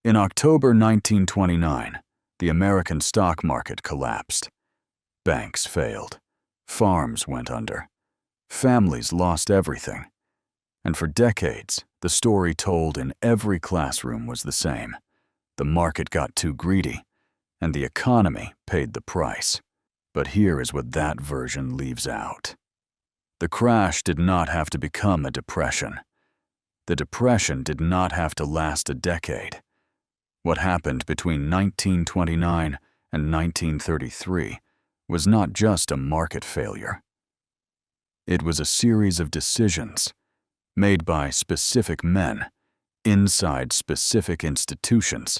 In October 1929, the American stock market collapsed. Banks failed. Farms went under. Families lost everything. And for decades, the story told in every classroom was the same. The market got too greedy, and the economy paid the price. But here is what that version leaves out. The crash did not have to become a depression. The depression did not have to last a decade. What happened between 1929 and 1933 was not just a market failure. It was a series of decisions made by specific men inside specific institutions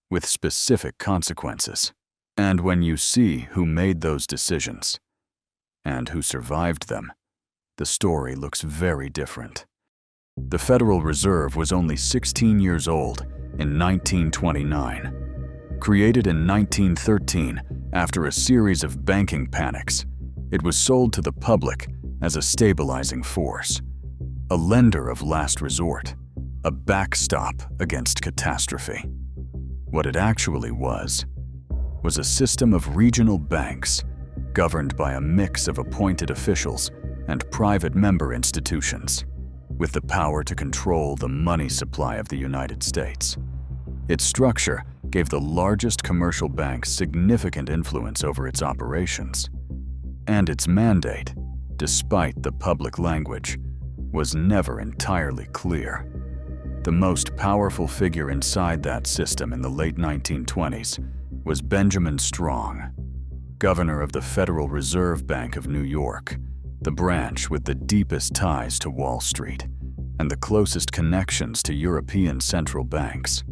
with specific consequences. And when you see who made those decisions and who survived them, the story looks very different. The Federal Reserve was only 16 years old in 1929. Created in 1913 after a series of banking panics, it was sold to the public as a stabilizing force, a lender of last resort, a backstop against catastrophe. What it actually was a system of regional banks governed by a mix of appointed officials and private member institutions, with the power to control the money supply of the United States. Its structure gave the largest commercial banks significant influence over its operations. And its mandate, despite the public language, was never entirely clear. The most powerful figure inside that system in the late 1920s was Benjamin Strong, governor of the Federal Reserve Bank of New York, the branch with the deepest ties to Wall Street and the closest connections to European central banks.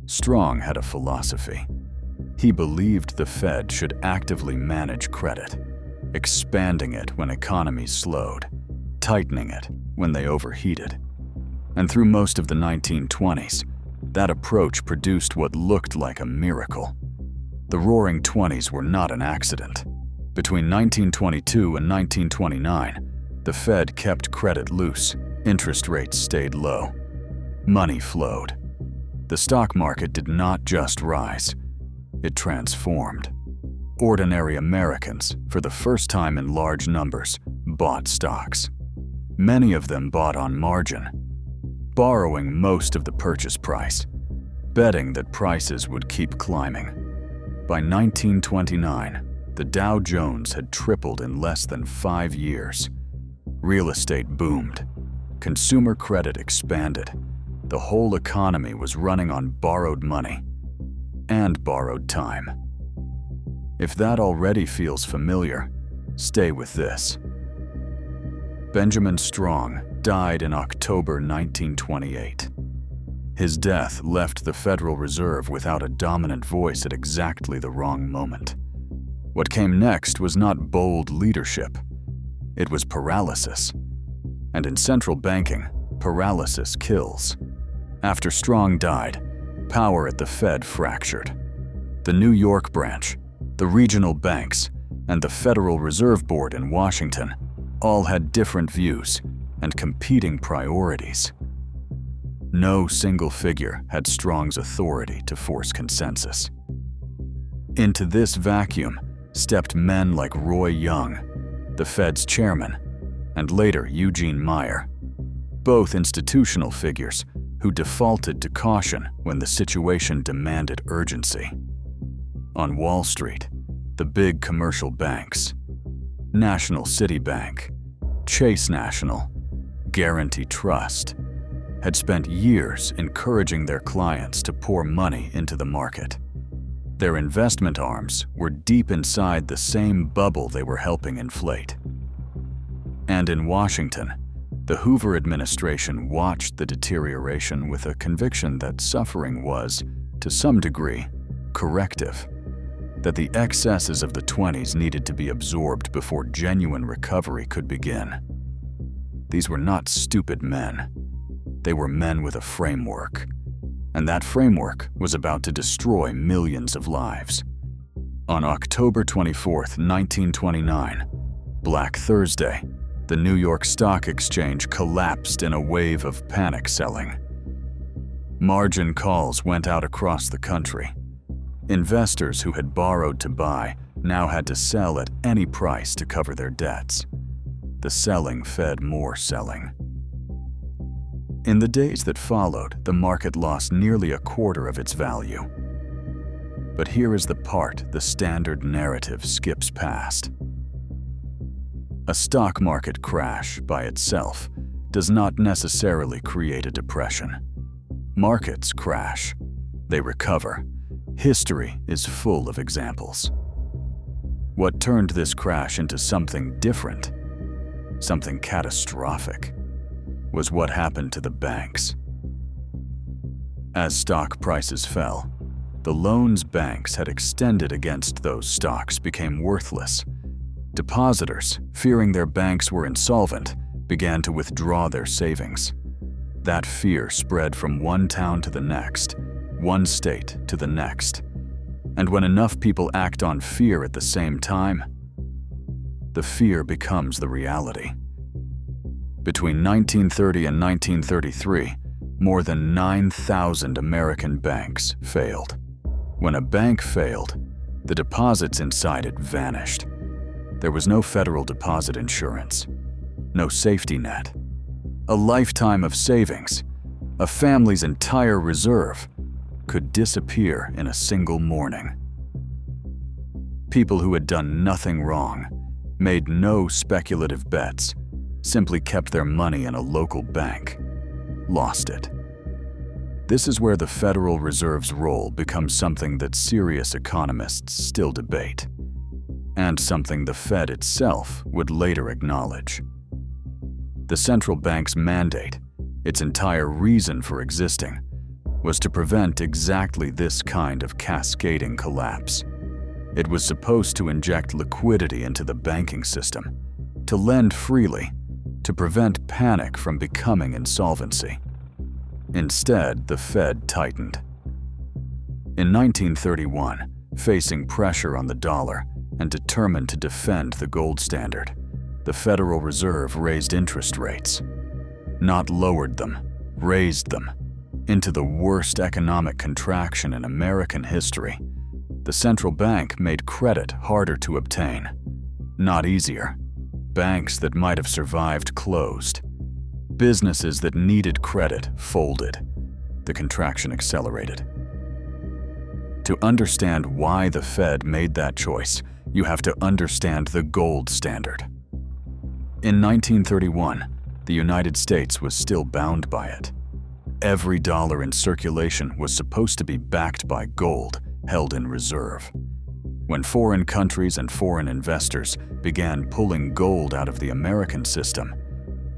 Strong had a philosophy. He believed the Fed should actively manage credit, expanding it when economies slowed, tightening it when they overheated. And through most of the 1920s, that approach produced what looked like a miracle. The Roaring Twenties were not an accident. Between 1922 and 1929, the Fed kept credit loose, interest rates stayed low, money flowed. The stock market did not just rise, it transformed. Ordinary Americans, for the first time in large numbers, bought stocks. Many of them bought on margin, borrowing most of the purchase price, betting that prices would keep climbing. By 1929, the Dow Jones had tripled in less than 5 years. Real estate boomed. Consumer credit expanded. The whole economy was running on borrowed money and borrowed time. If that already feels familiar, stay with this. Benjamin Strong died in October 1928. His death left the Federal Reserve without a dominant voice at exactly the wrong moment. What came next was not bold leadership. It was paralysis. And in central banking, paralysis kills. After Strong died, power at the Fed fractured. The New York branch, the regional banks, and the Federal Reserve Board in Washington all had different views and competing priorities. No single figure had Strong's authority to force consensus. Into this vacuum stepped men like Roy Young, the Fed's chairman, and later Eugene Meyer, both institutional figures who defaulted to caution when the situation demanded urgency. On Wall Street, the big commercial banks, National City Bank, Chase National, Guaranty Trust, had spent years encouraging their clients to pour money into the market. Their investment arms were deep inside the same bubble they were helping inflate. And in Washington, the Hoover administration watched the deterioration with a conviction that suffering was, to some degree, corrective, that the excesses of the 20s needed to be absorbed before genuine recovery could begin. These were not stupid men. They were men with a framework, and that framework was about to destroy millions of lives. On October 24, 1929, Black Thursday, the New York Stock Exchange collapsed in a wave of panic selling. Margin calls went out across the country. Investors who had borrowed to buy now had to sell at any price to cover their debts. The selling fed more selling. In the days that followed, the market lost nearly a quarter of its value. But here is the part the standard narrative skips past. A stock market crash by itself does not necessarily create a depression. Markets crash. They recover. History is full of examples. What turned this crash into something different, something catastrophic, was what happened to the banks. As stock prices fell, the loans banks had extended against those stocks became worthless. Depositors, fearing their banks were insolvent, began to withdraw their savings. That fear spread from one town to the next, one state to the next. And when enough people act on fear at the same time, the fear becomes the reality. Between 1930 and 1933, more than 9,000 American banks failed. When a bank failed, the deposits inside it vanished. There was no federal deposit insurance, no safety net. A lifetime of savings, a family's entire reserve, could disappear in a single morning. People who had done nothing wrong, made no speculative bets, simply kept their money in a local bank, lost it. This is where the Federal Reserve's role becomes something that serious economists still debate, and something the Fed itself would later acknowledge. The central bank's mandate, its entire reason for existing, was to prevent exactly this kind of cascading collapse. It was supposed to inject liquidity into the banking system, to lend freely, to prevent panic from becoming insolvency. Instead, the Fed tightened. In 1931, facing pressure on the dollar and determined to defend the gold standard, the Federal Reserve raised interest rates. Not lowered them, raised them. Into the worst economic contraction in American history, the central bank made credit harder to obtain, not easier. Banks that might have survived closed. Businesses that needed credit folded. The contraction accelerated. To understand why the Fed made that choice, you have to understand the gold standard. In 1931, the United States was still bound by it. Every dollar in circulation was supposed to be backed by gold held in reserve. When foreign countries and foreign investors began pulling gold out of the American system,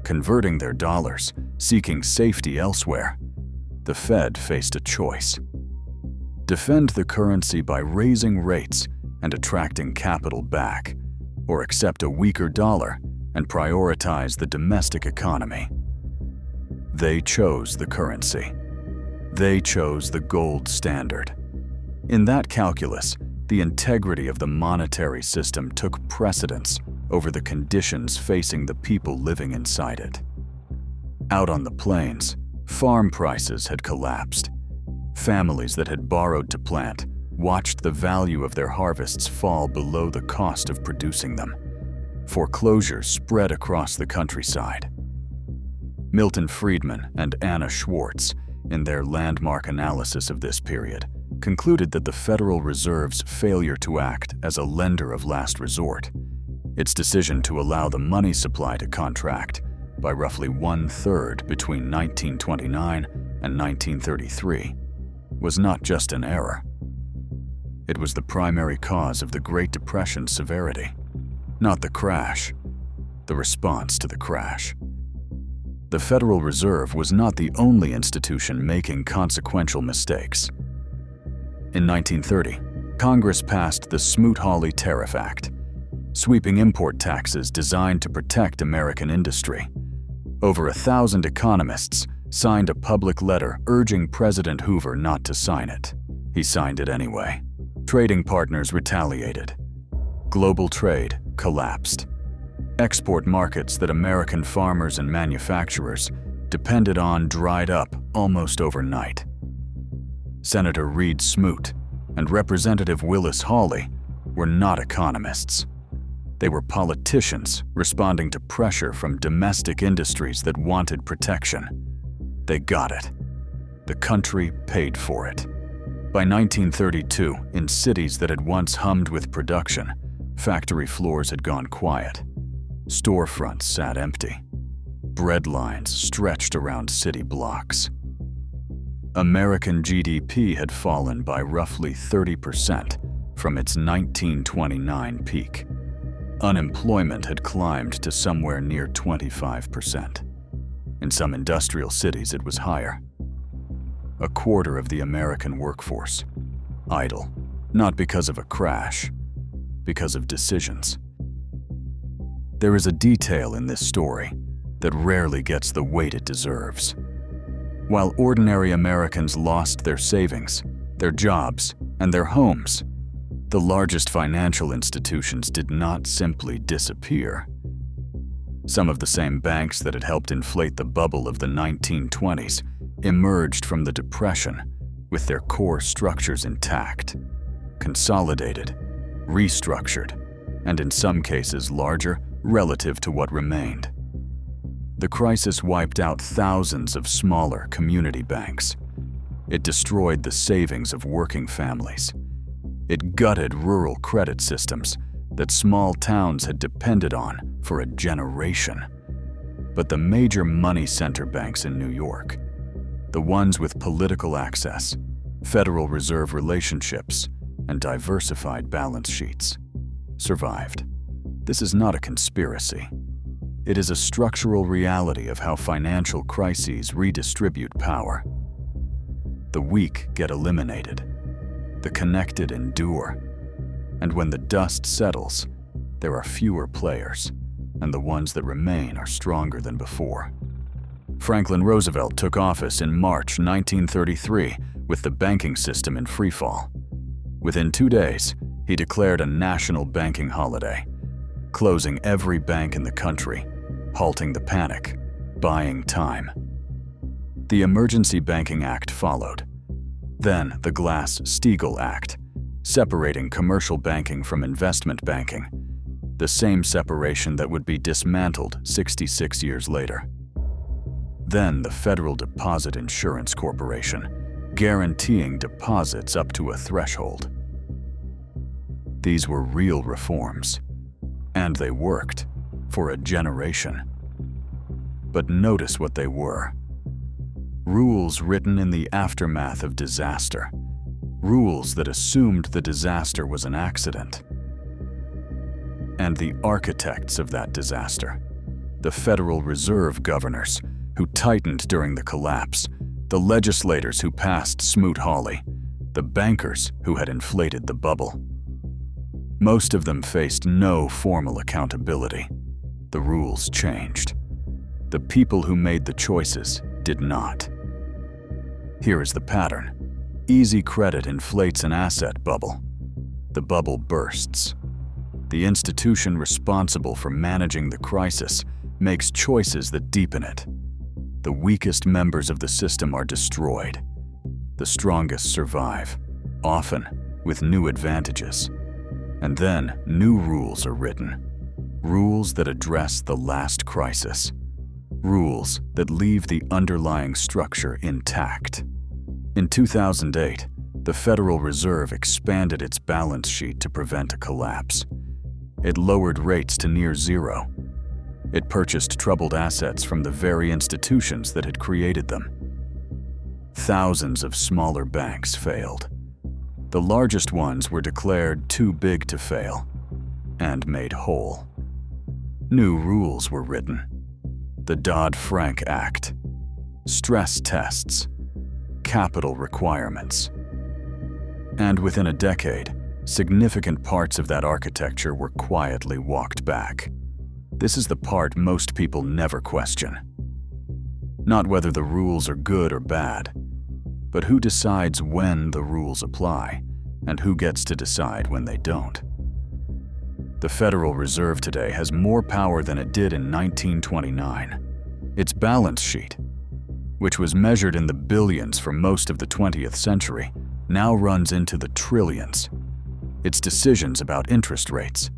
converting their dollars, seeking safety elsewhere, the Fed faced a choice. Defend the currency by raising rates and attracting capital back, or accept a weaker dollar and prioritize the domestic economy. They chose the currency. They chose the gold standard. In that calculus, the integrity of the monetary system took precedence over the conditions facing the people living inside it. Out on the plains, farm prices had collapsed. Families that had borrowed to plant watched the value of their harvests fall below the cost of producing them. Foreclosures spread across the countryside. Milton Friedman and Anna Schwartz, in their landmark analysis of this period, concluded that the Federal Reserve's failure to act as a lender of last resort, its decision to allow the money supply to contract by roughly 1/3 between 1929 and 1933, was not just an error. It was the primary cause of the Great Depression's severity, not the crash, the response to the crash. The Federal Reserve was not the only institution making consequential mistakes. In 1930, Congress passed the Smoot-Hawley Tariff Act, sweeping import taxes designed to protect American industry. Over 1,000 economists signed a public letter urging President Hoover not to sign it. He signed it anyway. Trading partners retaliated. Global trade collapsed. Export markets that American farmers and manufacturers depended on dried up almost overnight. Senator Reed Smoot and Representative Willis Hawley were not economists. They were politicians responding to pressure from domestic industries that wanted protection. They got it. The country paid for it. By 1932, in cities that had once hummed with production, factory floors had gone quiet. Storefronts sat empty. Bread lines stretched around city blocks. American GDP had fallen by roughly 30% from its 1929 peak. Unemployment had climbed to somewhere near 25%. In some industrial cities, it was higher. A quarter of the American workforce, idle, not because of a crash, because of decisions. There is a detail in this story that rarely gets the weight it deserves. While ordinary Americans lost their savings, their jobs, and their homes, the largest financial institutions did not simply disappear. Some of the same banks that had helped inflate the bubble of the 1920s emerged from the Depression with their core structures intact, consolidated, restructured, and in some cases larger relative to what remained. The crisis wiped out thousands of smaller community banks. It destroyed the savings of working families. It gutted rural credit systems that small towns had depended on for a generation. But the major money center banks in New York, the ones with political access, Federal Reserve relationships, and diversified balance sheets, survived. This is not a conspiracy. It is a structural reality of how financial crises redistribute power. The weak get eliminated. The connected endure. And when the dust settles, there are fewer players, and the ones that remain are stronger than before. Franklin Roosevelt took office in March 1933 with the banking system in freefall. Within 2 days, he declared a national banking holiday, closing every bank in the country, halting the panic, buying time. The Emergency Banking Act followed. Then the Glass-Steagall Act, separating commercial banking from investment banking, the same separation that would be dismantled 66 years later. Then the Federal Deposit Insurance Corporation, guaranteeing deposits up to a threshold. These were real reforms, and they worked for a generation. But notice what they were. Rules written in the aftermath of disaster. Rules that assumed the disaster was an accident. And the architects of that disaster, the Federal Reserve governors who tightened during the collapse, the legislators who passed Smoot-Hawley, the bankers who had inflated the bubble. Most of them faced no formal accountability. The rules changed. The people who made the choices did not. Here is the pattern. Easy credit inflates an asset bubble. The bubble bursts. The institution responsible for managing the crisis makes choices that deepen it. The weakest members of the system are destroyed. The strongest survive, often with new advantages. And then new rules are written. Rules that address the last crisis. Rules that leave the underlying structure intact. In 2008, the Federal Reserve expanded its balance sheet to prevent a collapse. It lowered rates to near zero. It purchased troubled assets from the very institutions that had created them. Thousands of smaller banks failed. The largest ones were declared too big to fail and made whole. New rules were written. The Dodd-Frank Act, stress tests, capital requirements. And within a decade, significant parts of that architecture were quietly walked back. This is the part most people never question. Not whether the rules are good or bad, but who decides when the rules apply and who gets to decide when they don't. The Federal Reserve today has more power than it did in 1929. Its balance sheet, which was measured in the billions for most of the 20th century, now runs into the trillions. Its decisions about interest rates,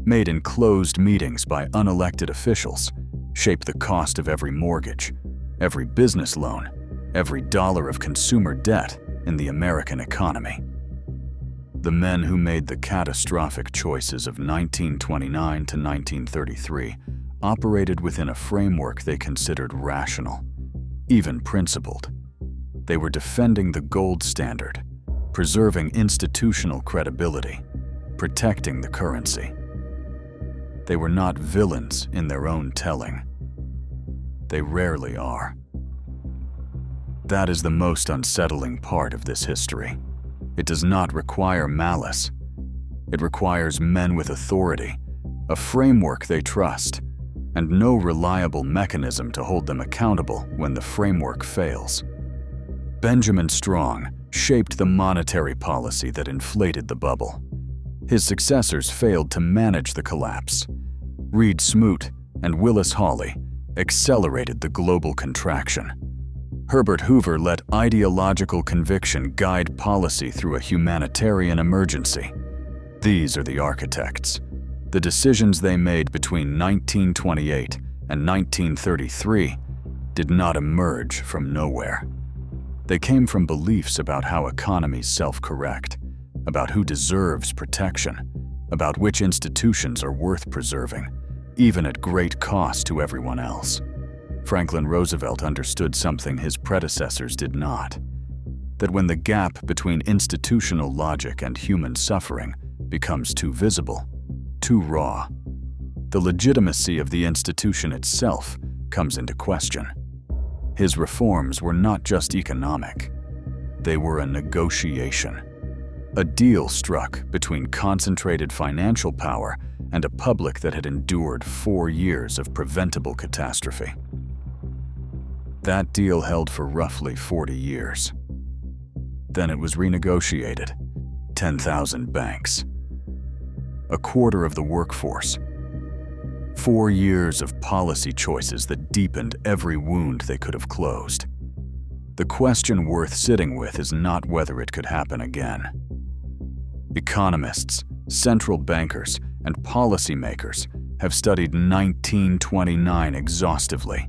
made in closed meetings by unelected officials, shape the cost of every mortgage, every business loan, every dollar of consumer debt in the American economy. The men who made the catastrophic choices of 1929 to 1933 operated within a framework they considered rational, even principled. They were defending the gold standard, preserving institutional credibility, protecting the currency. They were not villains in their own telling. They rarely are. That is the most unsettling part of this history. It does not require malice. It requires men with authority, a framework they trust, and no reliable mechanism to hold them accountable when the framework fails. Benjamin Strong shaped the monetary policy that inflated the bubble. His successors failed to manage the collapse. Reed Smoot and Willis Hawley accelerated the global contraction. Herbert Hoover let ideological conviction guide policy through a humanitarian emergency. These are the architects. The decisions they made between 1928 and 1933 did not emerge from nowhere. They came from beliefs about how economies self-correct, about who deserves protection, about which institutions are worth preserving, even at great cost to everyone else. Franklin Roosevelt understood something his predecessors did not: that when the gap between institutional logic and human suffering becomes too visible, too raw, the legitimacy of the institution itself comes into question. His reforms were not just economic. They were a negotiation, a deal struck between concentrated financial power and a public that had endured 4 years of preventable catastrophe. That deal held for roughly 40 years. Then it was renegotiated. 10,000 banks. A quarter of the workforce. 4 years of policy choices that deepened every wound they could have closed. The question worth sitting with is not whether it could happen again. Economists, central bankers, and policymakers have studied 1929 exhaustively.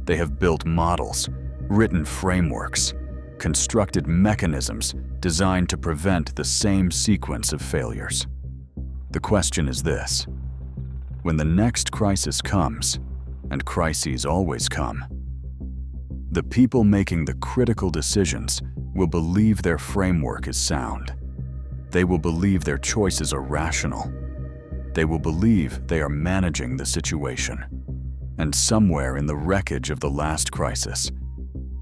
They have built models, written frameworks, constructed mechanisms designed to prevent the same sequence of failures. The question is this: when the next crisis comes, and crises always come, the people making the critical decisions will believe their framework is sound. They will believe their choices are rational. They will believe they are managing the situation. And somewhere in the wreckage of the last crisis,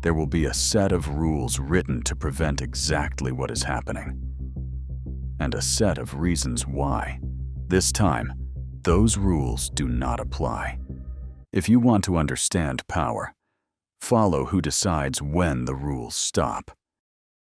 there will be a set of rules written to prevent exactly what is happening. And a set of reasons why, this time, those rules do not apply. If you want to understand power, follow who decides when the rules stop.